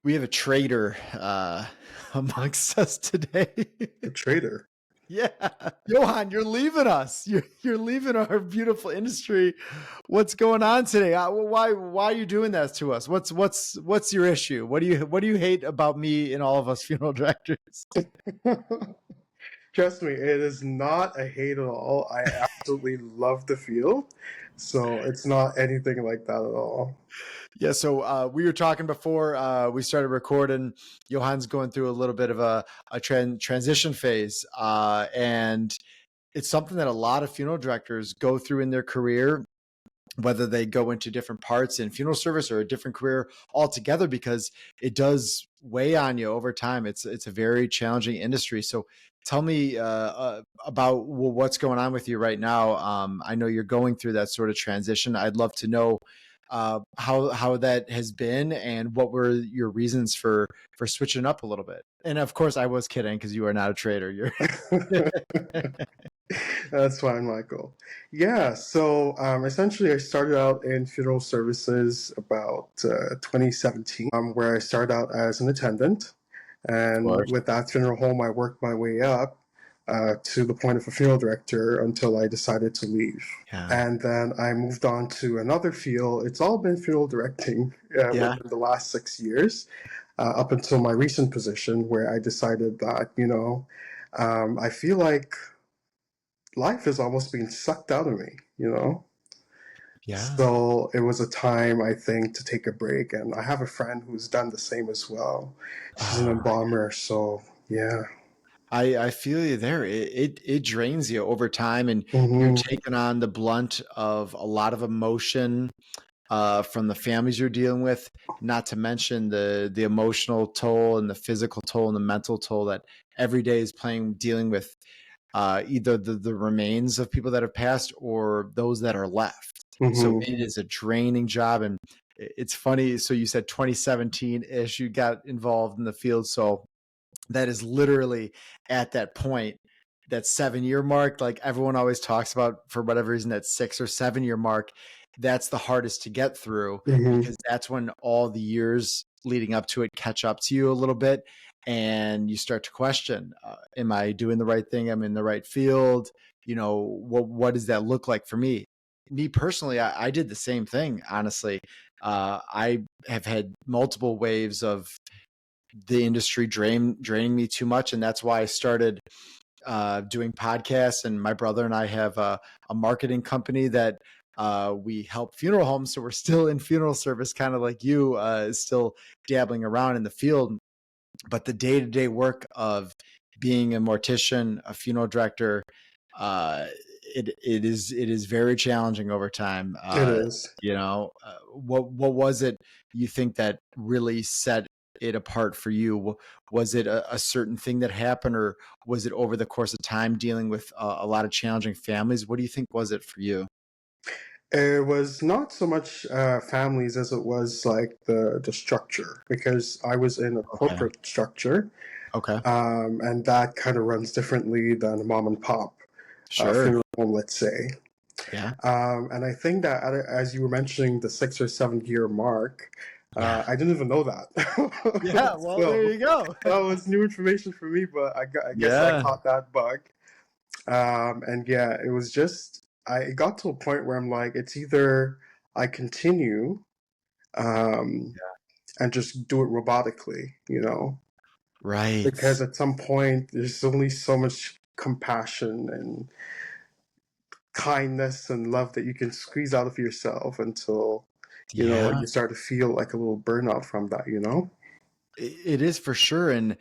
We have a traitor amongst us today. A traitor. Yeah. Johan, you're leaving us. You're leaving our beautiful industry. What's going on today? Why are you doing that to us? What's your issue? What do you hate about me and all of us funeral directors? Trust me, it is not a hate at all. I absolutely love the field. So it's not anything like that at all. Yeah, so we were talking before we started recording. Johan's going through a little bit of a transition phase, and it's something that a lot of funeral directors go through in their career, whether they go into different parts in funeral service or a different career altogether, because it does weigh on you over time. It's a very challenging industry. So tell me about what's going on with you right now. I know you're going through that sort of transition. I'd love to know how that has been and what were your reasons for switching up a little bit. And of course, I was kidding because you are not a trader. You're That's fine, Michael. Yeah, so essentially I started out in funeral services about 2017, where I started out as an attendant. And with that funeral home, I worked my way up to the point of a funeral director until I decided to leave. Yeah. And then I moved on to another field. It's all been funeral directing within the last 6 years, up until my recent position where I decided that, I feel like life is almost being sucked out of me, Yeah. So it was a time, I think, to take a break. And I have a friend who's done the same as well. She's an embalmer. So, yeah. I feel you there. It drains you over time, and Mm-hmm. you're taking on the blunt of a lot of emotion from the families you're dealing with, not to mention the emotional toll and the physical toll and the mental toll that every day is dealing with either the remains of people that have passed or those that are left. Mm-hmm. So it is a draining job. And it's funny. So you said 2017-ish, you got involved in the field. So that is literally at that point, that 7-year mark, like everyone always talks about for whatever reason, that 6 or 7 year mark, that's the hardest to get through because that's when all the years leading up to it catch up to you a little bit. And you start to question, am I doing the right thing? I'm in the right field. What does that look like for me? Me personally, I did the same thing. Honestly, I have had multiple waves of the industry draining me too much. And that's why I started doing podcasts. And my brother and I have a marketing company that we help funeral homes. So we're still in funeral service, kind of like you, still dabbling around in the field. But the day-to-day work of being a mortician, a funeral director, it is very challenging over time. It is. What was it you think that really set it apart for you? Was it a certain thing that happened, or was it over the course of time dealing with a lot of challenging families? What do you think was it for you? It was not so much families as it was like the structure, because I was in a corporate structure. Okay. And that kind of runs differently than a mom and pop funeral home, let's say. Yeah. And I think that as you were mentioning the 6 or 7 year mark, I didn't even know that. Yeah, well, there you go. That was new information for me, but I guess I caught that bug. And yeah, it was just, it got to a point where I'm like, it's either I continue and just do it robotically, Right. Because at some point, there's only so much compassion and kindness and love that you can squeeze out of yourself until, you start to feel like a little burnout from that, It is for sure. And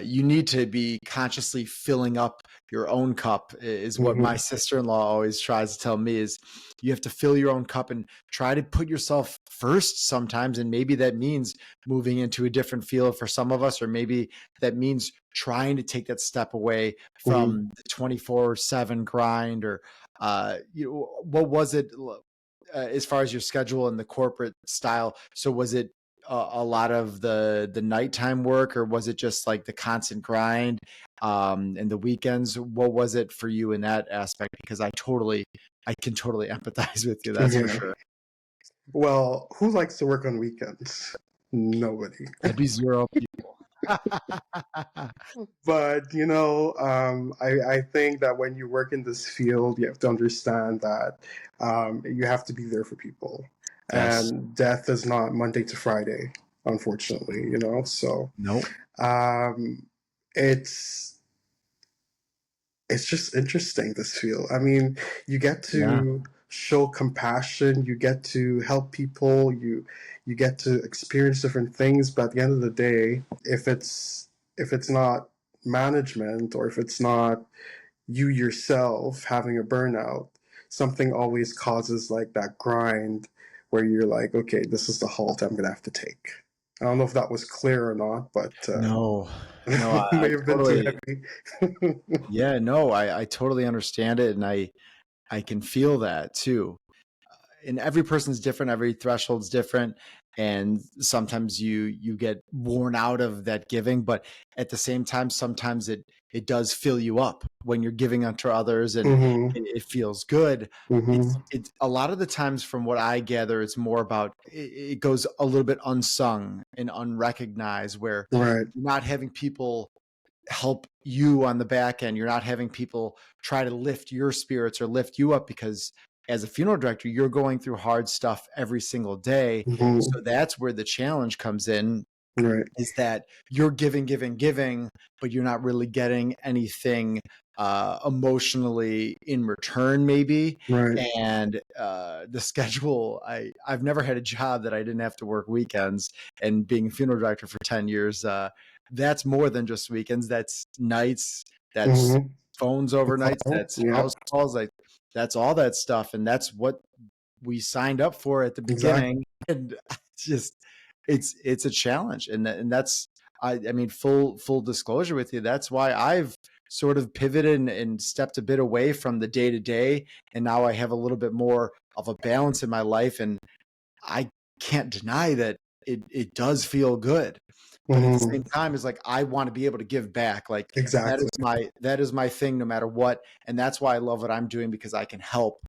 you need to be consciously filling up your own cup is what my sister-in-law always tries to tell me, is you have to fill your own cup and try to put yourself first sometimes. And maybe that means moving into a different field for some of us, or maybe that means trying to take that step away from the 24/7 grind, or what was it as far as your schedule and the corporate style? So was it a lot of the nighttime work, or was it just like the constant grind and the weekends? What was it for you in that aspect? Because I can totally empathize with you. That's for sure. Well, who likes to work on weekends? Nobody. That'd be zero people. But I think that when you work in this field, you have to understand that you have to be there for people, Yes. and death is not Monday to Friday, unfortunately. So Nope. um, it's it's just interesting, this field. I mean, you get Yeah. to show compassion, you get to help people, you get to experience different things, but at the end of the day, if it's not management, or if it's not you yourself having a burnout, something always causes like that grind where you're like, okay, this is the halt I'm gonna have to take. I don't know if that was clear or not, but No, no, it may I have been too totally, heavy. yeah, no, I totally understand it. And I can feel that too. And every person's different, every threshold's different, and sometimes you get worn out of that giving, but at the same time sometimes it does fill you up when you're giving unto others, and Hmm. it feels good. Hmm. It's a lot of the times, from what I gather, it's more about it goes a little bit unsung and unrecognized, where Right. you're not having people help you on the back end. You're not having people try to lift your spirits or lift you up, because as a funeral director, you're going through hard stuff every single day. Hmm. So that's where the challenge comes in, Right. is that you're giving, but you're not really getting anything emotionally in return, maybe. Right. And the schedule, I've never had a job that I didn't have to work weekends. And being a funeral director for 10 years, that's more than just weekends. That's nights, that's Hmm. phones overnights, that's Yeah. house calls, like that's all that stuff. And that's what we signed up for at the Exactly. beginning. And it's just, it's a challenge. And that's, I mean, full disclosure with you, that's why I've sort of pivoted and stepped a bit away from the day to day, and now I have a little bit more of a balance in my life. And I can't deny that it does feel good, but at the Hmm. same time, it's like I want to be able to give back. Like Exactly. that is my thing, no matter what. And that's why I love what I'm doing, because I can help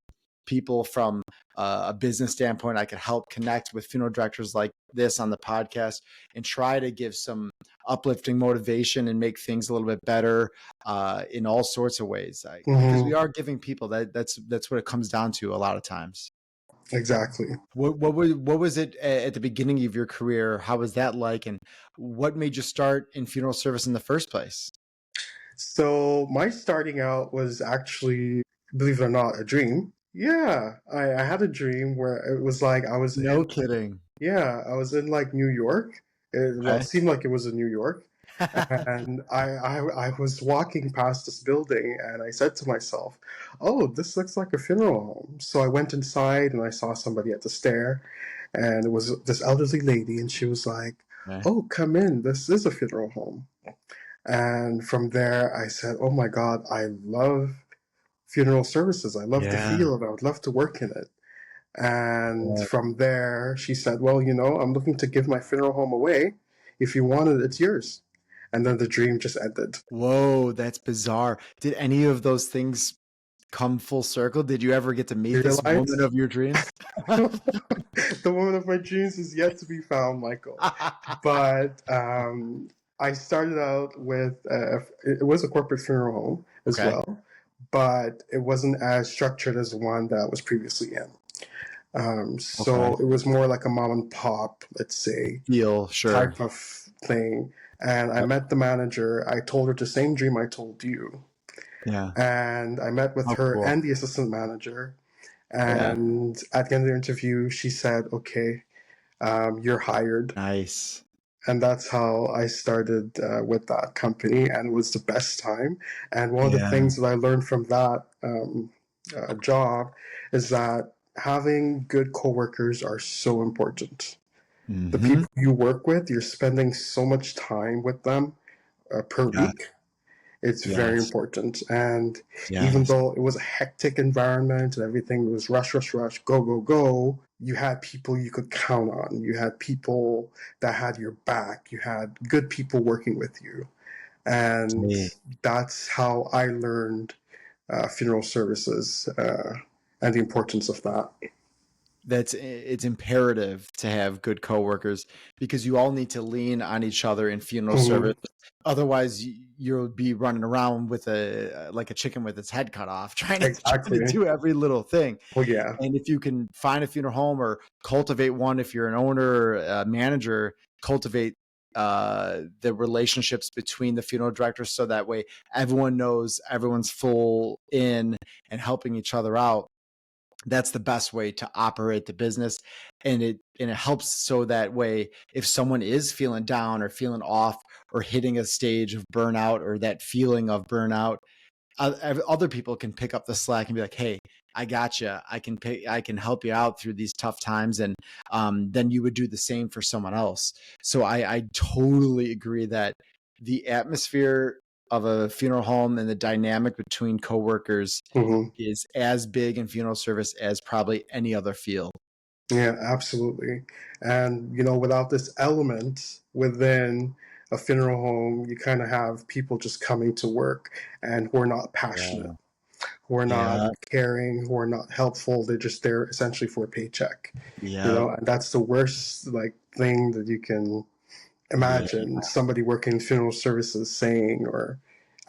people from a business standpoint. I can help connect with funeral directors like this on the podcast, and try to give some uplifting motivation and make things a little bit better in all sorts of ways. Because we Hmm. are giving people that's what it comes down to a lot of times. Exactly. What was it at the beginning of your career? How was that like, and what made you start in funeral service in the first place? So my starting out was actually, believe it or not, a dream. Yeah, I had a dream where it was like I was in, No kidding. yeah, I was in like New York. Well, it Okay. seemed like it was in New York. And I was walking past this building, and I said to myself, "Oh, this looks like a funeral home." So I went inside and I saw somebody at the stair, and it was this elderly lady, and she was like, Okay. "Oh, come in. This is a funeral home." And from there, I said, "Oh my God, I love funeral services. I love the Yeah. field. I would love to work in it." And Yeah. from there, she said, "Well, I'm looking to give my funeral home away. If you want it, it's yours." And then the dream just ended. Whoa, that's bizarre. Did any of those things come full circle? Did you ever get to meet this woman Realize of your dreams? the woman of my dreams is yet to be found, Michael. But I started out with it was a corporate funeral home as Okay. well, but it wasn't as structured as the one that I was previously in. Okay. So it was more like a mom and pop, let's say, Feel sure. type of thing. And I Yep. met the manager. I told her the same dream I told you. Yeah. And I met with Oh, her cool. and the assistant manager. Yeah. And at the end of the interview, she said, "Okay, you're hired." Nice. And that's how I started with that company, and it was the best time. And one of the Yeah. things that I learned from that job is that having good coworkers are so important. The Hmm. people you work with, you're spending so much time with them per Yeah. week. It's very Yes. important. And even Yes. though it was a hectic environment and everything was rush, rush, rush, go, go, go, you had people you could count on. You had people that had your back. You had good people working with you. And Me. that's how I learned funeral services and the importance of that. it's imperative to have good coworkers, because you all need to lean on each other in funeral service. Otherwise, you'll be running around with like a chicken with its head cut off, trying to do every little thing. Oh yeah. And if you can find a funeral home or cultivate one, if you're an owner or a manager, cultivate the relationships between the funeral directors, so that way everyone knows everyone's full in and helping each other out. That's the best way to operate the business. And it helps, so that way, if someone is feeling down or feeling off or hitting a stage of burnout or that feeling of burnout, other people can pick up the slack and be like, hey, I got you. I can help you out through these tough times. And then you would do the same for someone else. So I totally agree that the atmosphere of a funeral home and the dynamic between coworkers is as big in funeral service as probably any other field. Yeah, absolutely. And, without this element within a funeral home, you kind of have people just coming to work and who are not passionate, who are not caring, who are not helpful. They're just there essentially for a paycheck, and that's the worst thing that you can imagine somebody working in funeral services saying or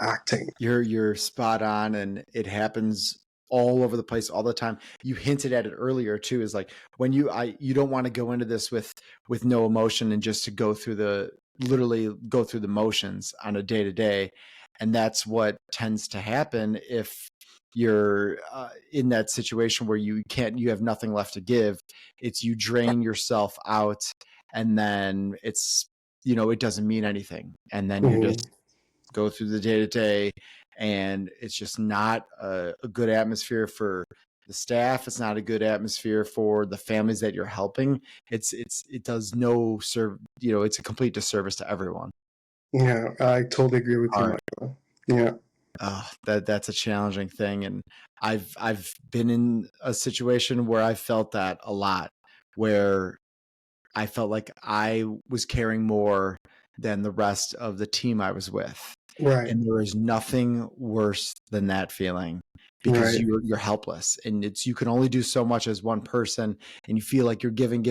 acting. You're spot on, and it happens all over the place all the time. You hinted at it earlier too, is like when you don't want to go into this with no emotion and just to literally go through the motions on a day to day. And that's what tends to happen if you're in that situation where you have nothing left to give. It's you drain yourself out, and then it's, it doesn't mean anything. And then you just go through the day to day, and it's just not a good atmosphere for the staff. It's not a good atmosphere for the families that you're helping. It does no serve, it's a complete disservice to everyone. Yeah, I totally agree with you, Michael. Yeah. That's a challenging thing. And I've been in a situation where I felt that a lot, where I felt like I was caring more than the rest of the team I was with. Right. And there is nothing worse than that feeling, because you're helpless, and you can only do so much as one person, and you feel like you're giving,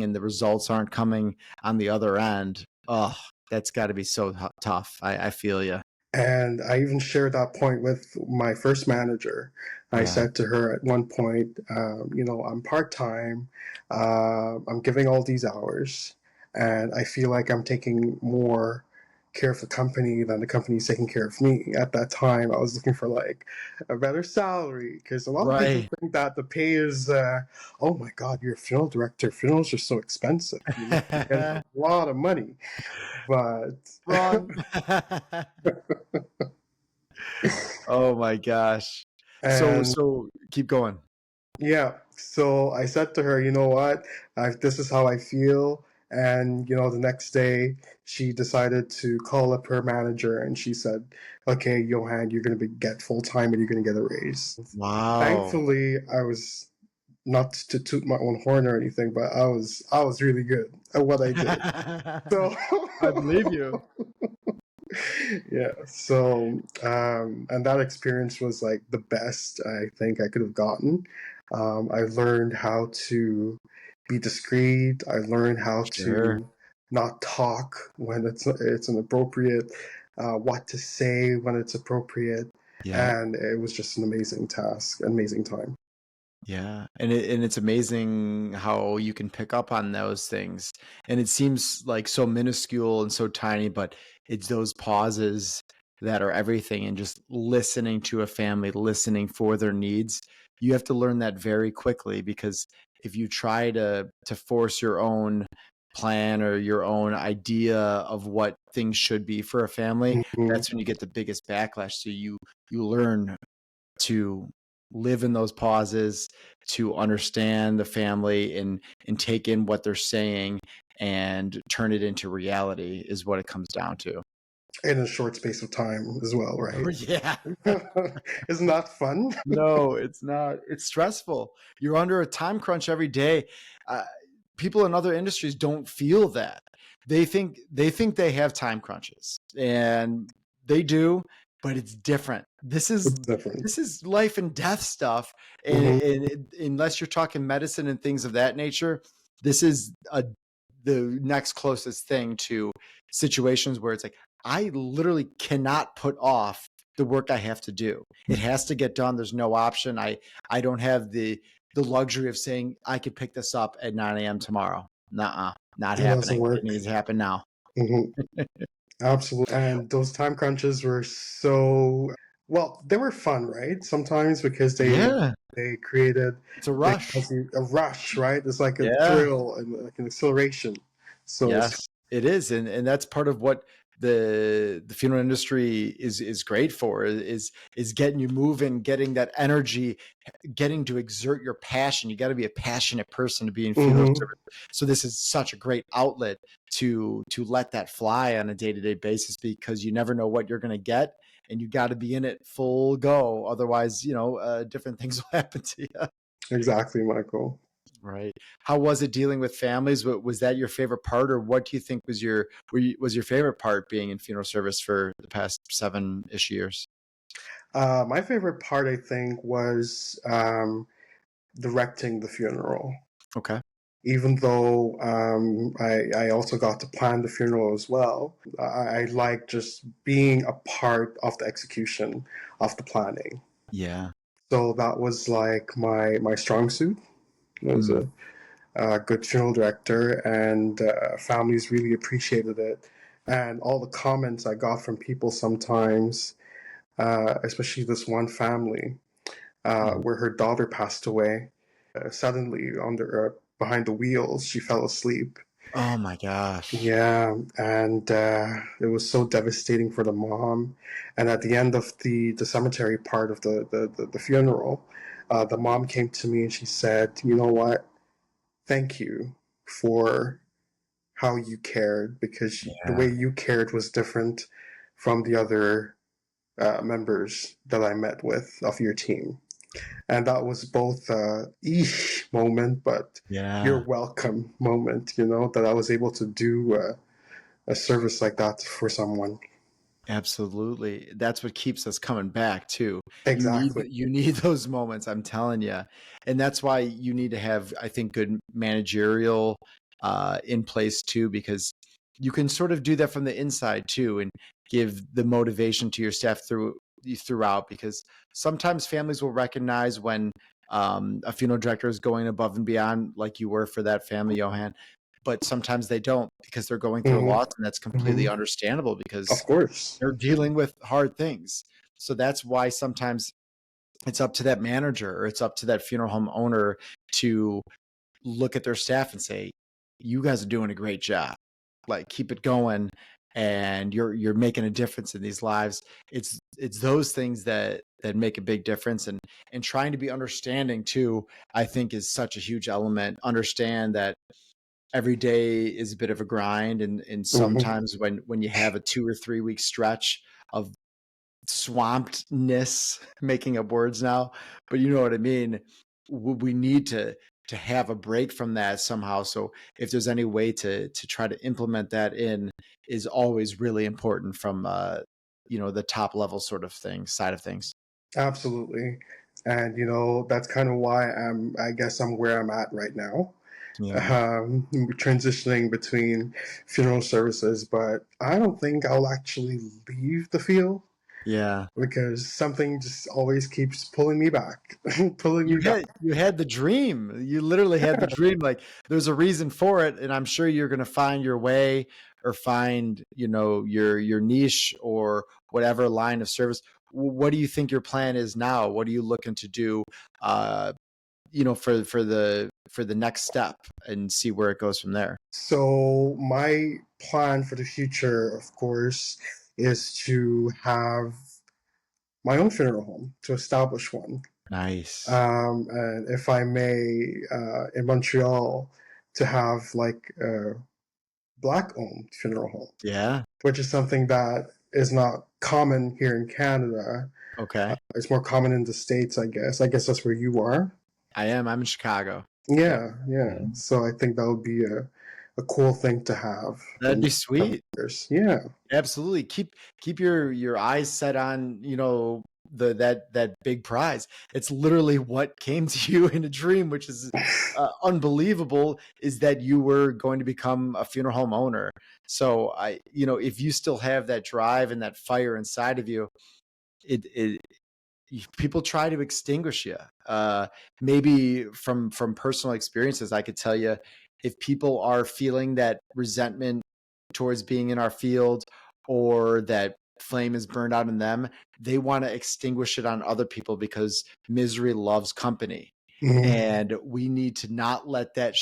and the results aren't coming on the other end. Oh, that's got to be so tough. I feel you. And I even shared that point with my first manager. I said to her at one point, I'm part-time, I'm giving all these hours, and I feel like I'm taking more care of the company than the company is taking care of me. At that time, I was looking for a better salary, because a lot of people think that the pay is, oh my God, you're a funeral director. Funerals are so expensive. You get a lot of money. But wrong. Oh my gosh. So keep going. Yeah. So I said to her, you know what? This is how I feel. And, the next day she decided to call up her manager, and she said, okay, Yohan, you're going to get full-time and you're going to get a raise. Wow. Thankfully, I was, not to toot my own horn or anything, but I was really good at what I did. So I believe you. Yeah. So, and that experience was the best I think I could have gotten. I learned how to be discreet. I learned how to not talk when it's inappropriate, what to say when it's appropriate. And it was just an amazing task, amazing time. Yeah. And it's amazing how you can pick up on those things. And it seems like so minuscule and so tiny, but it's those pauses that are everything. And just listening to a family, listening for their needs. You have to learn that very quickly, because if you try to force your own plan or your own idea of what things should be for a family, that's when you get the biggest backlash. So you learn to live in those pauses, to understand the family and take in what they're saying and turn it into reality, is what it comes down to. In a short space of time as well, right? Yeah. Isn't that fun? No, it's not. It's stressful. You're under a time crunch every day. People in other industries don't feel that. They think they have time crunches, and they do. but it's different. This It's is different. life and death stuff. And, Hmm. unless you're talking medicine and things of that nature, this is the next closest thing to situations where it's like, I literally cannot put off the work I have to do. It has to get done. There's no option. I don't have the luxury of saying I could pick this up at 9 a.m. tomorrow. Nuh-uh, not It doesn't happening. It work. needs to happen now. Hmm. Absolutely. And those time crunches were so, well, they were fun, right? Sometimes because Yeah, they created it's a they rush. cause you a rush, right? It's like a Yeah. thrill and like an acceleration. So it's Yes, it is, and that's part of what the funeral industry is great for, is getting you moving, getting that energy, getting to exert your passion. You got to be a passionate person to be in funeral hmm service. So this is such a great outlet to let that fly on a day-to-day basis, because you never know what you're going to get, and you got to be in it full go. Otherwise, different things will happen to you. exactly, Michael. Right. How was it dealing with families? Was that your favorite part, or what do you think was your favorite part being in funeral service for the past 7-ish years? My favorite part, I think, was directing the funeral. Okay. Even though I also got to plan the funeral as well, I like just being a part of the execution of the planning. Yeah. So that was like my strong suit. I was Mm. a good funeral director, and families really appreciated it. And all the comments I got from people sometimes, especially this one family, Mhm. where her daughter passed away. Suddenly, behind the wheels, she fell asleep. Oh my gosh. Yeah, and it was so devastating for the mom. And at the end of the cemetery part of the funeral, the mom came to me and she said, "You know what? Thank you for how you cared, because the way Yeah. you cared was different from the other members that I met with of your team." And that was both a eesh moment, but you're Yeah. welcome moment, that I was able to do a service like that for someone. Absolutely. That's what keeps us coming back too. Exactly. You need those moments, I'm telling you. And that's why you need to have, I think, good managerial in place too, because you can sort of do that from the inside too, and give the motivation to your staff throughout, because sometimes families will recognize when a funeral director is going above and beyond, like you were for that family, Yohan, but sometimes they don't, because they're going through a Hmm. loss, and that's completely Hmm. understandable, Of because course. they're dealing with hard things. So that's why sometimes it's up to that manager, or it's up to that funeral home owner to look at their staff and say, you guys are doing a great job. Like, keep it going, and you're making a difference in these lives. It's those things that make a big difference, and trying to be understanding too, I think, is such a huge element. Understand that every day is a bit of a grind, and Hmm. sometimes when you have a 2 or 3 week stretch of swampedness, making up words now, but you know what I mean. We need to have a break from that somehow. So if there's any way to try to implement that in, is always really important from the top level sort of thing side of things. Absolutely. And that's kind of why I guess I'm where I'm at right now. Yeah. Transitioning between funeral services, but I don't think I'll actually leave the field, Yeah. because something just always keeps pulling me back, pulling me back. You had the dream. You literally had the dream. Like, there's a reason for it, and I'm sure you're going to find your way, or find your niche, or whatever line of service. What do you think your plan is now? What are you looking to do? For the next step, and see where it goes from there. So my plan for the future, of course, is to have my own funeral home, to establish one. Nice. And if I may, in Montreal, to have like a black-owned funeral home, Yeah. which is something that is not common here in Canada. Okay. It's more common in the States, I guess. I guess that's where you are. I'm in Chicago. Yep. Yeah, yeah. Mhm. So I think that would be a a cool thing to have That'd in be the coming sweet. years. Yeah. Absolutely. Keep your eyes set on, that big prize. It's literally what came to you in a dream, which is unbelievable, is that you were going to become a funeral home owner. So if you still have that drive and that fire inside of you, it people try to extinguish you. Maybe from personal experiences, I could tell you, if people are feeling that resentment towards being in our field, or that flame is burned out in them, they want to extinguish it on other people, because misery loves company. Mhm. And we need to not let that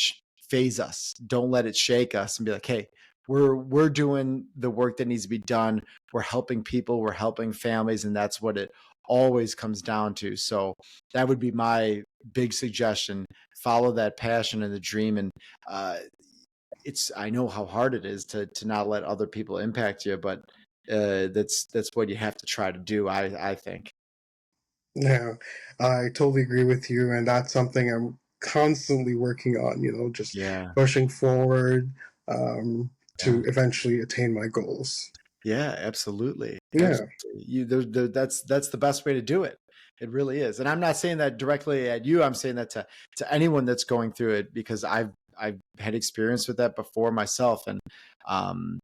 phase us. Don't let it shake us, and be like, hey, we're doing the work that needs to be done. We're helping people, we're helping families, and that's what it always comes down to. So that would be my big suggestion. Follow that passion and the dream. And I know how hard it is to not let other people impact you, but that's what you have to try to do, I think. Yeah, I totally agree with you, and that's something I'm constantly working on, just Yeah. pushing forward Yeah. to eventually attain my goals. Yeah, absolutely. Yeah. Absolutely. That's the best way to do it. It really is. And I'm not saying that directly at you. I'm saying that to anyone that's going through it, because I've had experience with that before myself. And um,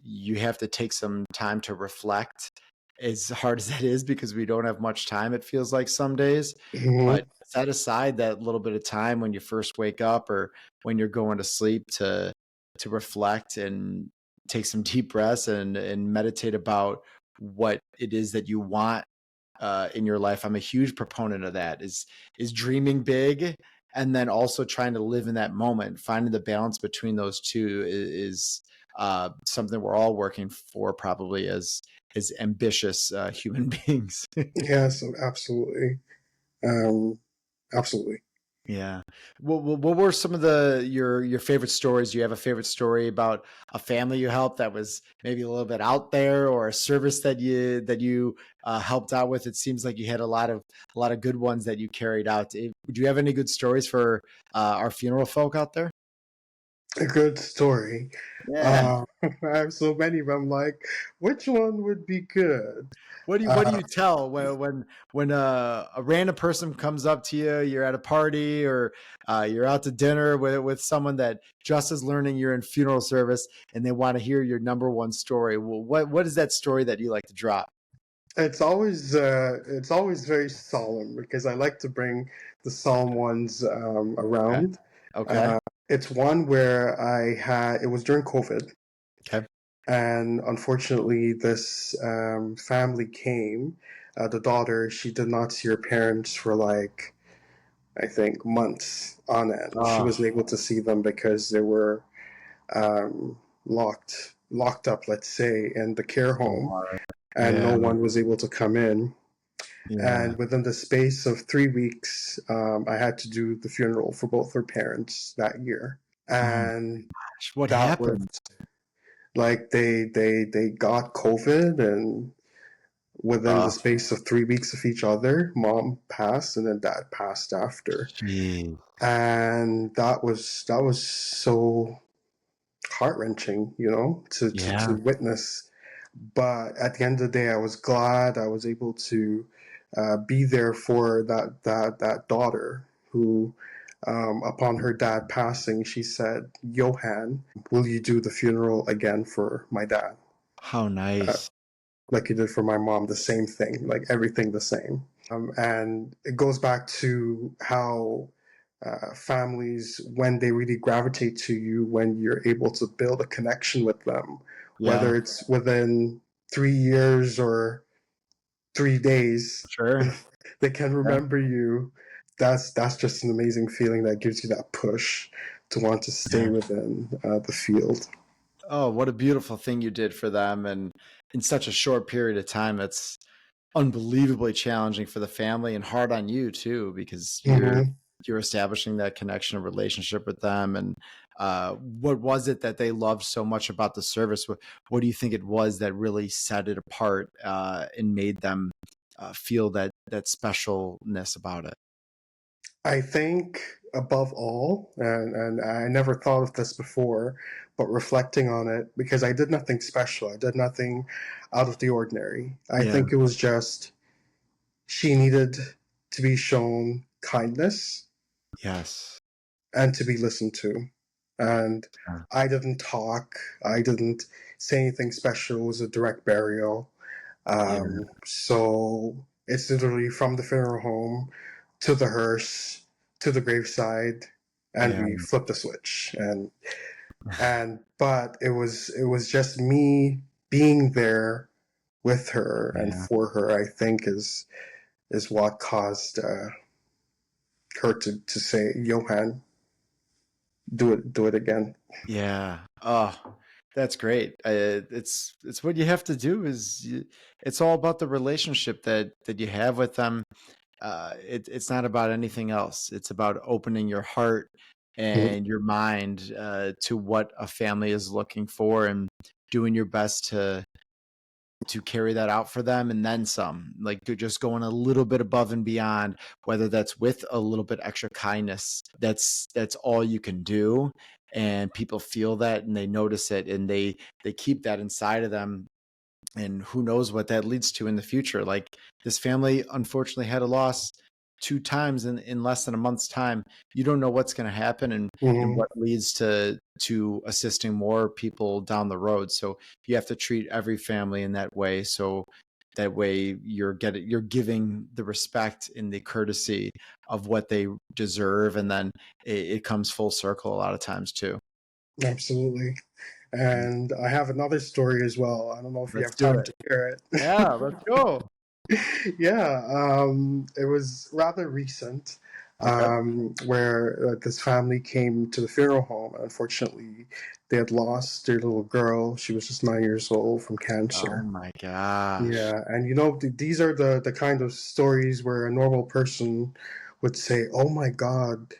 you have to take some time to reflect, as hard as that is, because we don't have much time, it feels like some days. But Hmm. set aside that little bit of time when you first wake up, or when you're going to sleep, to reflect and take some deep breaths, and meditate about what it is that you want in your life. I'm a huge proponent of that. Is dreaming big, and then also trying to live in that moment. Finding the balance between those two is something we're all working for, probably, as ambitious human beings. Yes, absolutely. Um, Absolutely. Yeah. What were some of your favorite stories? Do you have a favorite story about a family you helped that was maybe a little bit out there, or a service that you helped out with? It seems like you had a lot of good ones that you carried out. Do you have any good stories for our funeral folk out there? A good story. Yeah. I have so many, but I'm like, which one would be good? What do you tell when a random person comes up to you? You're at a party, or you're out to dinner with someone that just is learning you're in funeral service, and they want to hear your number one story. Well, what is that story that you like to drop? It's always very solemn because I like to bring the solemn ones Okay. around. Okay. Uh, it's one where it was during COVID, Okay. and unfortunately, this family came. The daughter, she did not see her parents for like, I think, months on end. She Oh, wasn't able to see them because they were locked up, let's say, in the care so home, hard. and no Yeah. one was able to come in. Yeah. And within the space of 3 weeks, I had to do the funeral for both her parents that year. Oh my And gosh. What that was happened? like they got COVID, and within the Oh, space of 3 weeks of each other, mom passed and then dad passed after. geez. And that was so heart wrenching, to Yeah. witness. But at the end of the day, I was glad I was able to be there for that daughter who, upon her dad passing, she said, "Yohan, will you do the funeral again for my dad, How uh, nice. like you did for my mom? The same thing, like everything the same." And it goes back to how families, when they really gravitate to you, when you're able to build a connection with them, Yeah. whether it's within 3 years or 3 days, Sure. they can Yeah. remember you. That's just an amazing feeling that gives you that push to want to stay Yeah. within the field. Oh, what a beautiful thing you did for them, and in such a short period of time. That's unbelievably challenging for the family, and hard on you too, because Hmm. you're establishing that connection and relationship with them. And what was it that they loved so much about the service? What do you think it was that really set it apart, and made them feel that specialness about it? I think above all, and I never thought of this before, but reflecting on it, because I did nothing special, I did nothing out of the ordinary. I Yeah. think it was just she needed to be shown kindness Yes. and to be listened to. And Yeah. I didn't talk, I didn't say anything special, it was a direct burial. Yeah. So it's literally from the funeral home to the hearse to the graveside, and Yeah. we flipped the switch. But it was just me being there with her and Yeah. for her. I think is what caused her to say, "Yohan, do it again." Yeah. Oh, that's great. It's what you have to do it's all about the relationship that you have with them. It's not about anything else. It's about opening your heart Mhm. and your mind to what a family is looking for and doing your best to carry that out for them and then some. Like you're just going a little bit above and beyond, whether that's with a little bit extra kindness. That's all you can do, and people feel that and they notice it and they keep that inside of them, and who knows what that leads to in the future. Like this family unfortunately had a loss two times in less than a month's time. You don't know what's going to happen and Mhm. what leads to assisting more people down the road. So you have to treat every family in that way. So that way you're giving the respect and the courtesy of what they deserve, and then it comes full circle a lot of times too. Absolutely. And I have another story as well. I don't know if you Let's have do time it. to hear it. Yeah, let's go. Yeah, it was rather recent, Okay. where this family came to the funeral home. Unfortunately, they had lost their little girl. She was just 9 years old from Oh cancer. my gosh. Yeah, and these are the kind of stories where a normal person would say, "Oh my God,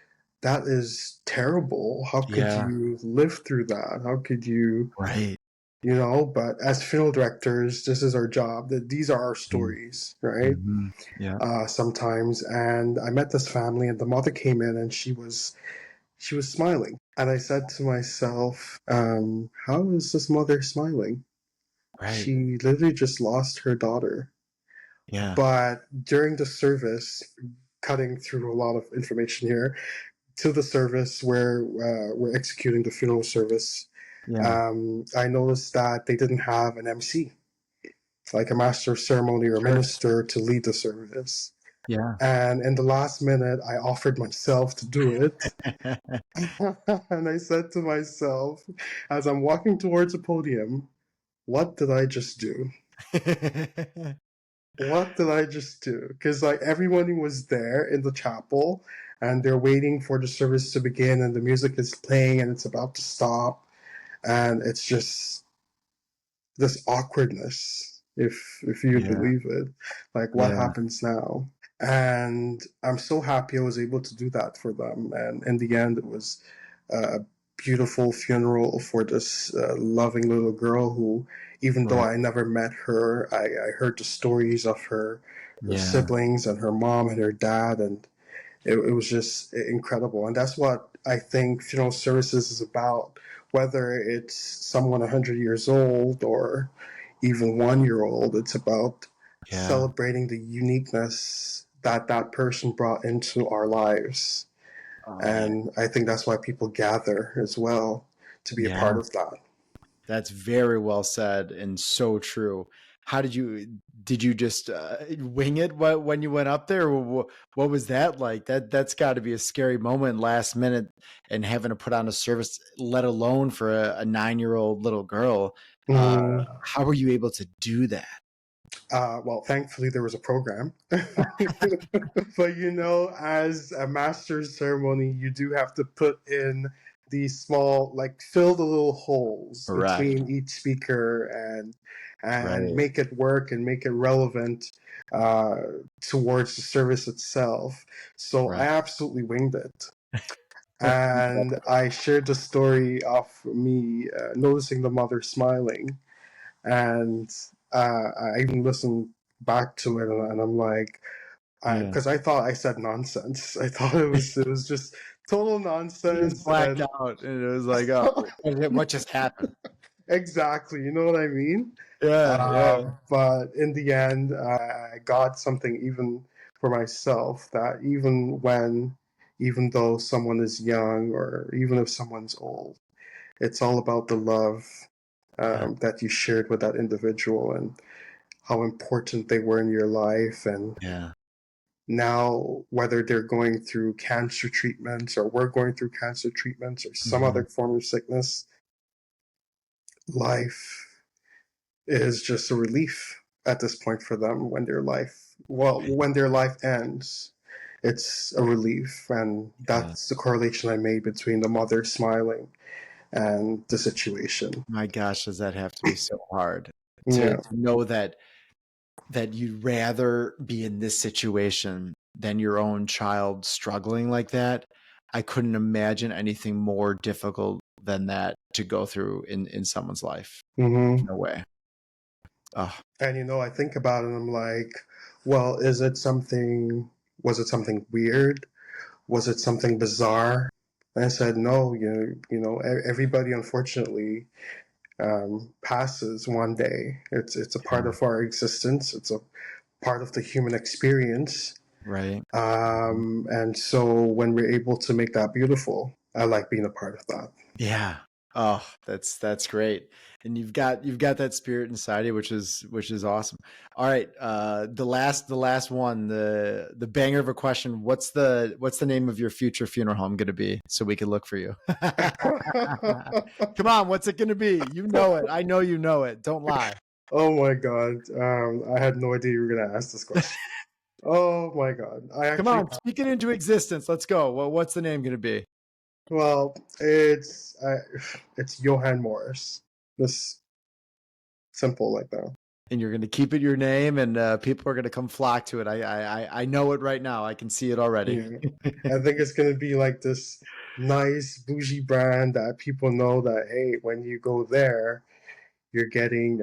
that is terrible. How could Yeah. you live through that? How could you?" Right. But as funeral directors, this is our job. That these are our Mm. stories, right? Mhm. Yeah. Sometimes. And I met this family, and the mother came in, and she was smiling, and I said to myself, "How is this mother smiling? Right. She literally just lost her daughter." Yeah. But during the service, cutting through a lot of information here, to the service where we're executing the funeral service, Yeah. I noticed that they didn't have an MC, like a master of ceremony or Sure. minister, to lead the service. Yeah. And in the last minute, I offered myself to do it. And I said to myself, as I'm walking towards the podium, what did I just do? What did I just do? Because like everyone was there in the chapel, and they're waiting for the service to begin, and the music is playing, and it's about to stop, and it's just this awkwardness, if you Yeah. believe it. Like, what Yeah. happens now? And I'm so happy I was able to do that for them. And in the end, it was a beautiful funeral for this loving little girl who, even though Right. I never met her, I heard the stories of her Yeah. siblings and her mom and her dad, and it was just incredible. And that's what I think funeral services is about, whether it's someone 100 years old or even 1 year old. It's about Yeah. celebrating the uniqueness that that person brought into our lives. Oh man. And I think that's why people gather as well, to be a part Yeah. of that. That's very well said and so true. How did you just wing it when you went up there? What was that like? That's got to be a scary moment last minute and having to put on a service, let alone for a 9-year-old little girl. Mm, How were you able to do that? well, thankfully, there was a program. But as a master's ceremony, you do have to put in these small, like, fill the little holes Correct. between each speaker, and Right. make it work and make it relevant uh, towards the service itself. So I Right. absolutely winged it. And I shared the story of me noticing the mother smiling, and I even listened back to it, and I'm like, because I thought I said nonsense. I thought it was just total You just nonsense, blacked and out, and it was like, oh, what just happened? exactly, you know what I mean? Yeah. But in the end, I got something even for myself, that even though someone is young or even if someone's old, it's all about the love Yeah. that you shared with that individual and how important they were in your life. And Yeah. now, whether they're going through cancer treatments or we're going through cancer treatments or some Mhm. other form of sickness, life is just a relief at this point for them when when their life ends. It's a relief, and Yeah. that's the correlation I made between the mother smiling and the situation. My gosh, does that have to be so hard to Yeah. know that you'd rather be in this situation than your own child struggling like that. I couldn't imagine anything more difficult than that to go through in someone's life. Mm-hmm. No way. Oh, And I think about it and I'm like, well, was it something weird? Was it something bizarre? And I said, no, everybody unfortunately passes one day. It's a part yeah. of our existence. It's a part of the human experience. Right. And so when we're able to make that beautiful, I like being a part of that. Yeah. Oh, that's great. And you've got that spirit inside you, which is awesome. All right. The last one, the banger of a question. What's the name of your future funeral home gonna be? So we can look for you. Come on, what's it gonna be? You know it. I know you know it. Don't lie. Oh my God. I had no idea you were going to ask this question. Oh my God. Come on, speak it into existence. Let's go. Well, what's the name gonna be? Well, it's Yohan Morris. Just simple like that. And you're gonna keep it your name, and people are gonna come flock to it. I know it right now. I can see it already. Yeah. I think it's going to be like this nice bougie brand that people know that, hey, when you go there, you're getting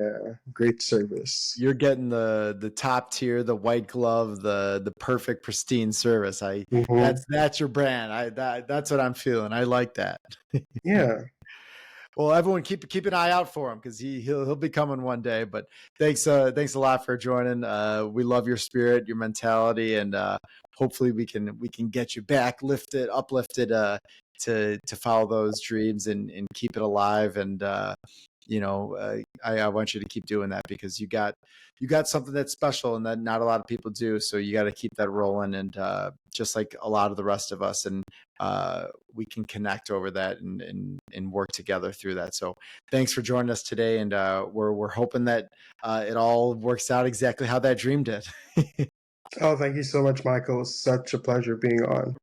great service. You're getting the top tier, the white glove, the perfect pristine service. Mm-hmm. That's your brand. That's what I'm feeling. I like that. Yeah. Well, everyone keep an eye out for him because he'll be coming one day. But thanks a lot for joining. We love your spirit, your mentality, and hopefully we can get you back uplifted to follow those dreams and keep it alive. And I want you to keep doing that because you got something that's special and that not a lot of people do. So you got to keep that rolling, and just like a lot of the rest of us, and we can connect over that and work together through that. So thanks for joining us today, and we're hoping that it all works out exactly how that dream did. Oh, thank you so much, Michael. It's such a pleasure being on.